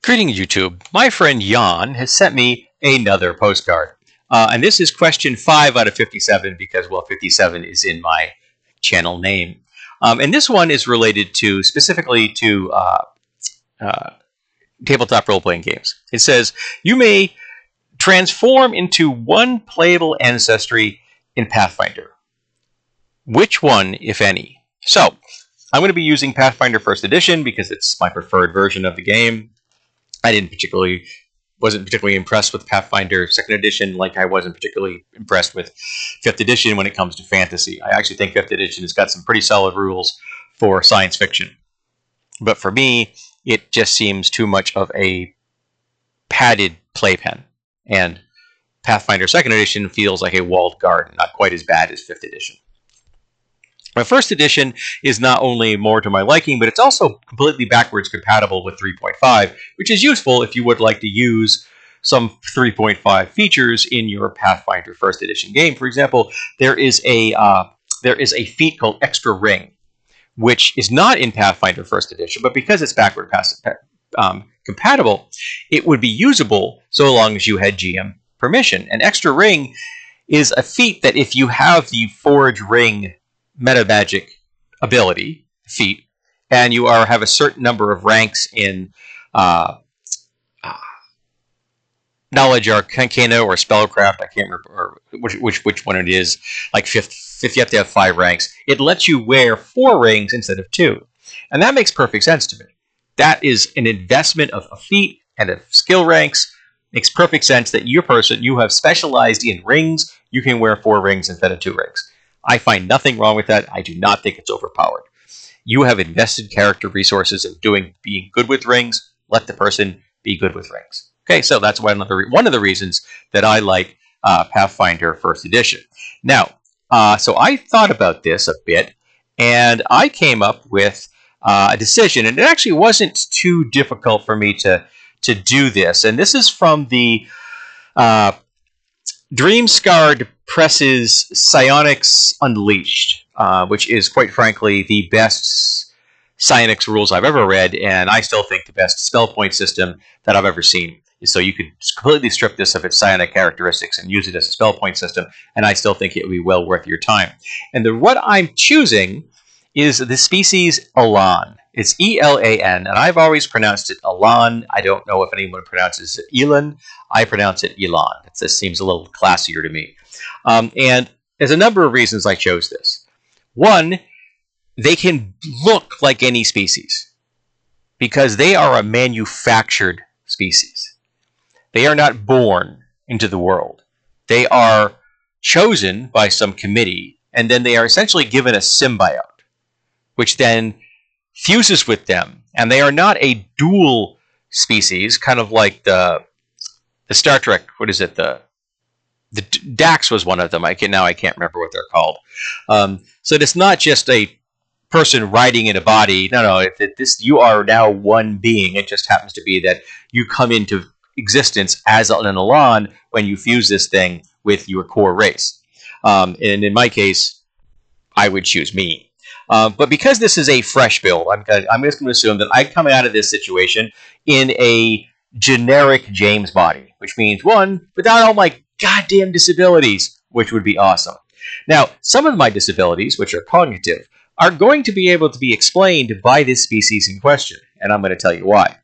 Greetings, YouTube. My friend Jan has sent me another postcard. And this is question 5 out of 57 because, well, 57 is in my channel name. And this one is related to, specifically to tabletop role-playing games. It says, you may transform into one playable ancestry in Pathfinder. Which one, if any? So, I'm going to be using Pathfinder 1st Edition because it's my preferred version of the game. I wasn't particularly impressed with Pathfinder 2nd Edition, like I wasn't particularly impressed with 5th Edition when it comes to fantasy. I actually think 5th Edition has got some pretty solid rules for science fiction. But for me, it just seems too much of a padded playpen. And Pathfinder 2nd Edition feels like a walled garden, not quite as bad as 5th Edition. My 1st edition is not only more to my liking, but it's also completely backwards compatible with 3.5, which is useful if you would like to use some 3.5 features in your Pathfinder 1st edition game. For example, there is a feat called Extra Ring, which is not in Pathfinder 1st edition, but because it's backward compatible, it would be usable so long as you had GM permission. And Extra Ring is a feat that if you have the Forge Ring meta magic ability feat, and you have a certain number of ranks in knowledge arcana or spellcraft, I can't remember which one it is, like fifth, you have to have 5 ranks, it lets you wear 4 rings instead of 2. And that makes perfect sense to me. That is an investment of a feat and of skill ranks. Makes perfect sense that you have specialized in rings, you can wear 4 rings instead of 2 rings. I find nothing wrong with that. I do not think it's overpowered. You have invested character resources in being good with rings. Let the person be good with rings. Okay, so that's one of the reasons that I like Pathfinder 1st Edition. Now, so I thought about this a bit, and I came up with a decision, and it actually wasn't too difficult for me to do this. And this is from the Dreamscarred Press's Psionics Unleashed, which is, quite frankly, the best Psionics rules I've ever read, and I still think the best spell point system that I've ever seen. So you could completely strip this of its psionic characteristics and use it as a spell point system, and I still think it would be well worth your time. And what I'm choosing is the species Elan. It's E-L-A-N, and I've always pronounced it Elan. I don't know if anyone pronounces it Elan. I pronounce it Elan. This seems a little classier to me. And there's a number of reasons I chose this. One, they can look like any species because they are a manufactured species. They are not born into the world. They are chosen by some committee, and then they are essentially given a symbiote, which then fuses with them. And they are not a dual species, kind of like the Star Trek, what is it, the Dax was one of them. I can't remember what they're called. So it's not just a person riding in a body. No. You are now one being. It just happens to be that you come into existence as an Elan when you fuse this thing with your core race. And in my case, I would choose me. But because this is a fresh build, I'm just going to assume that I come out of this situation in a generic James body, which means, one, without all my goddamn disabilities, which would be awesome. Now, some of my disabilities, which are cognitive, are going to be able to be explained by this species in question, and I'm going to tell you why.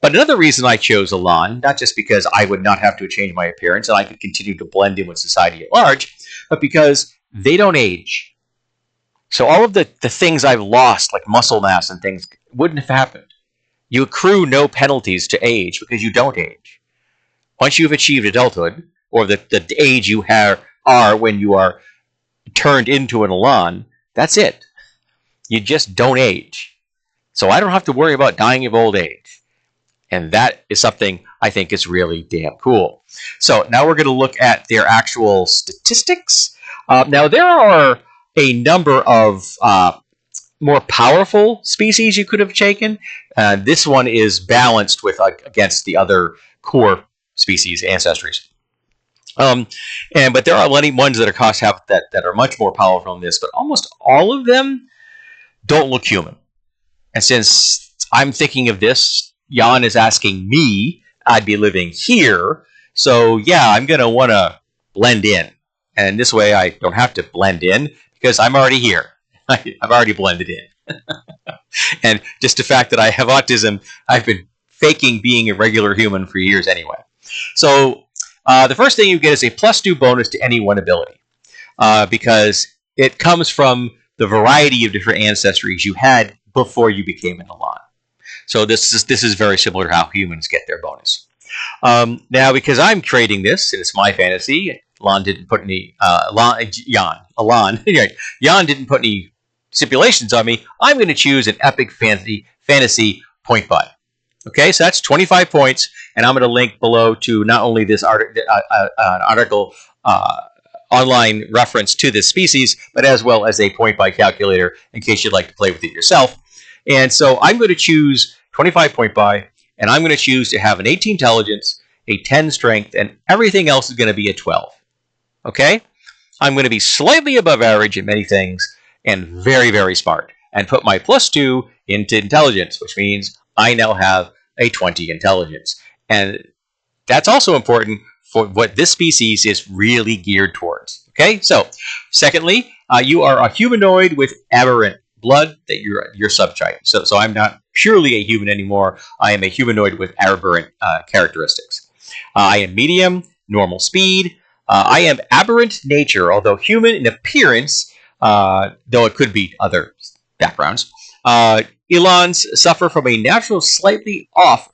But another reason I chose Elan, not just because I would not have to change my appearance and I could continue to blend in with society at large, but because they don't age. So all of the things I've lost, like muscle mass and things, wouldn't have happened. You accrue no penalties to age because you don't age. Once you've achieved adulthood, or the age you are when you are turned into an Elan, that's it. You just don't age. So I don't have to worry about dying of old age. And that is something I think is really damn cool. So now we're going to look at their actual statistics. Now there are a number of more powerful species you could have taken. This one is balanced with against the other core species ancestries. But there are many ones that are much more powerful than this, but almost all of them don't look human. And since I'm thinking of this Jan is asking me, I'd be living here. So yeah, I'm going to want to blend in. And this way I don't have to blend in because I'm already here. I've already blended in. And just the fact that I have autism, I've been faking being a regular human for years anyway. So the first thing you get is a +2 bonus to any one ability because it comes from the variety of different ancestries you had before you became an Elan. So this is very similar to how humans get their bonus. Now, because I'm creating this, and it's my fantasy, Jan didn't put any Jan didn't put any stipulations on me. I'm going to choose an epic fantasy point buy. Okay, so that's 25 points, and I'm going to link below to not only this article online reference to this species, but as well as a point buy calculator in case you'd like to play with it yourself. And so I'm going to choose 25 point buy, and I'm going to choose to have an 18 intelligence, a 10 strength, and everything else is going to be a 12. Okay? I'm going to be slightly above average in many things and very, very smart, and put my +2 into intelligence, which means I now have a 20 intelligence. And that's also important for what this species is really geared towards. Okay? So, secondly, you are a humanoid with aberrant blood that you're subtype. So I'm not purely a human anymore. I am a humanoid with aberrant characteristics. I am medium, normal speed. I am aberrant nature, although human in appearance, though it could be other backgrounds. Elans suffer from a nature slightly off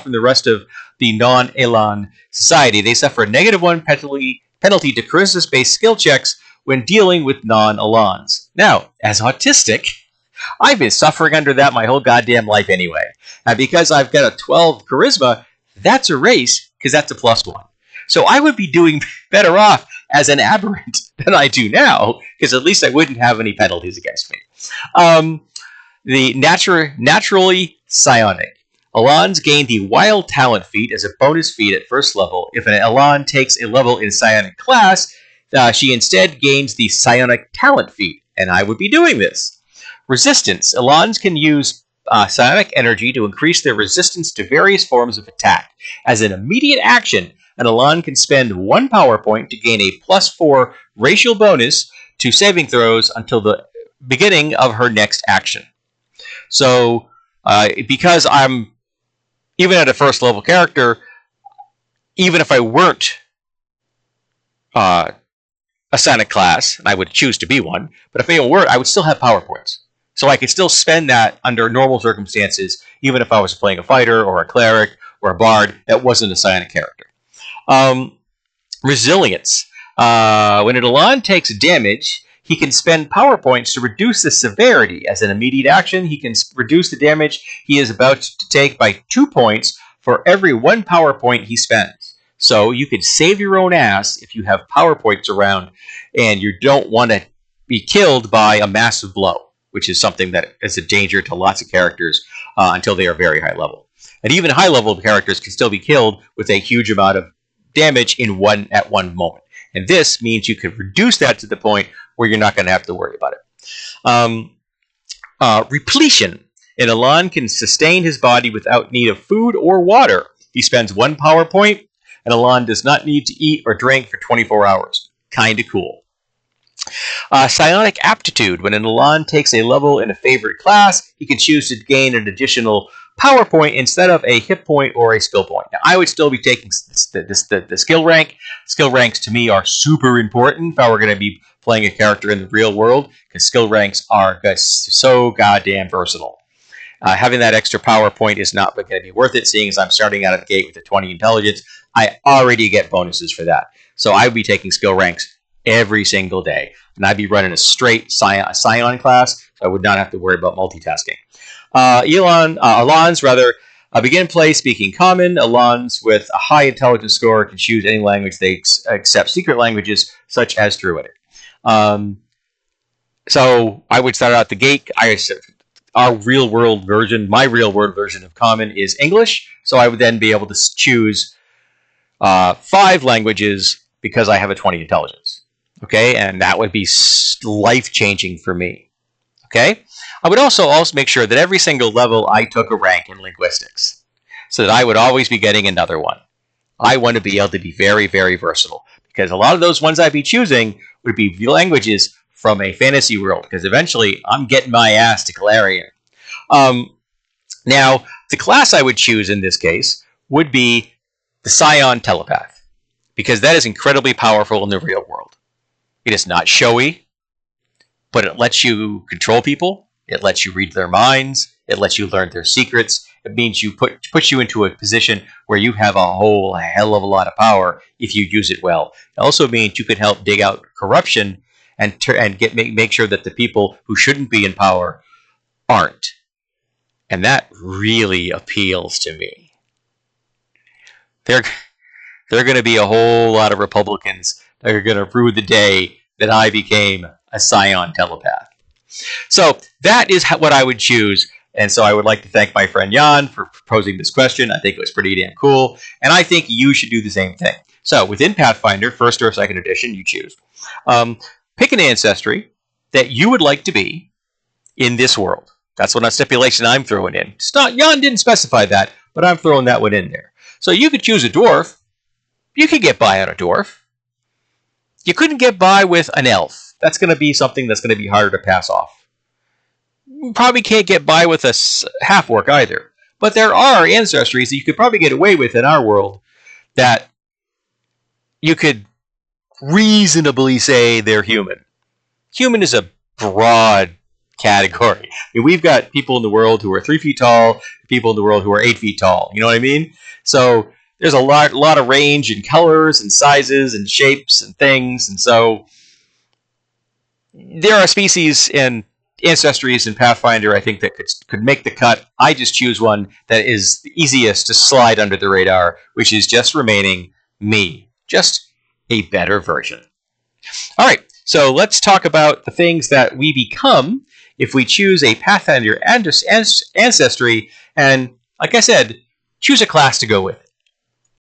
from the rest of the non-Elan society. They suffer a -1 penalty to charisma-based skill checks when dealing with non-Elans. Now, as autistic, I've been suffering under that my whole goddamn life anyway. And because I've got a 12 charisma, that's a race, because that's a +1. So I would be doing better off as an aberrant than I do now, because at least I wouldn't have any penalties against me. The naturally psionic. Elans gain the Wild Talent feat as a bonus feat at first level. If an Elan takes a level in psionic class, she instead gains the Psionic Talent feat, and I would be doing this. Resistance. Elans can use psionic energy to increase their resistance to various forms of attack. As an immediate action, an Elan can spend 1 power point to gain a +4 racial bonus to saving throws until the beginning of her next action. So, because I'm, even at a first level character, even if I weren't a psionic class, and I would choose to be one, but if I were, I would still have power points. So I could still spend that under normal circumstances, even if I was playing a fighter or a cleric or a bard that wasn't a psionic character. Resilience. When an Elan takes damage, he can spend power points to reduce the severity. As an immediate action, he can reduce the damage he is about to take by 2 points for every 1 power point he spends. So you could save your own ass if you have power points around and you don't want to be killed by a massive blow, which is something that is a danger to lots of characters until they are very high level. And even high level characters can still be killed with a huge amount of damage at one moment. And this means you can reduce that to the point where you're not going to have to worry about it. Repletion. An Elan can sustain his body without need of food or water. He spends 1 power point. An Elan does not need to eat or drink for 24 hours. Kinda cool. Psionic aptitude. When an Elan takes a level in a favorite class, he can choose to gain an additional power point instead of a hit point or a skill point. Now, I would still be taking the skill rank. Skill ranks to me are super important if I were going to be playing a character in the real world, because skill ranks are so goddamn versatile. Having that extra power point is not going to be worth it, seeing as I'm starting out of the gate with a 20 intelligence. I already get bonuses for that. So I would be taking skill ranks every single day. And I'd be running a straight Scion class, so I would not have to worry about multitasking. Elans, begin play speaking Common. Elans with a high intelligence score can choose any language they accept secret languages, such as Druidic. So I would start out the gate. My real world version of Common is English, so I would then be able to choose 5 languages because I have a 20 intelligence. Okay, and that would be life-changing for me. Okay? I would also make sure that every single level I took a rank in linguistics, so that I would always be getting another one. I want to be able to be very, very versatile, because a lot of those ones I'd be choosing would be languages from a fantasy world, because eventually I'm getting my ass to Galarian. Now, the class I would choose in this case would be the Scion Telepath, because that is incredibly powerful in the real world. It is not showy, but it lets you control people. It lets you read their minds. It lets you learn their secrets. It means puts you into a position where you have a whole hell of a lot of power if you use it well. It also means you can help dig out corruption and make sure that the people who shouldn't be in power aren't. And that really appeals to me. There are going to be a whole lot of Republicans that are going to rue the day that I became a Scion Telepath. So that is what I would choose. And so I would like to thank my friend Jan for proposing this question. I think it was pretty damn cool. And I think you should do the same thing. So within Pathfinder, first or second edition, you choose. Pick an ancestry that you would like to be in this world. That's what a stipulation I'm throwing in. Jan didn't specify that, but I'm throwing that one in there. So you could choose a dwarf. You could get by on a dwarf. You couldn't get by with an elf. That's going to be something that's going to be harder to pass off. You probably can't get by with a half-orc either. But there are ancestries that you could probably get away with in our world that you could reasonably say they're human. Human is a broad category. I mean, we've got people in the world who are 3 feet tall, people in the world who are 8 feet tall. You know what I mean? So there's a lot of range in colors and sizes and shapes and things. And so there are species and ancestries in Pathfinder, I think, that could make the cut. I just choose one that is the easiest to slide under the radar, which is just remaining me. Just a better version. All right, so let's talk about the things that we become if we choose a Pathfinder ancestry, and like I said, choose a class to go with it.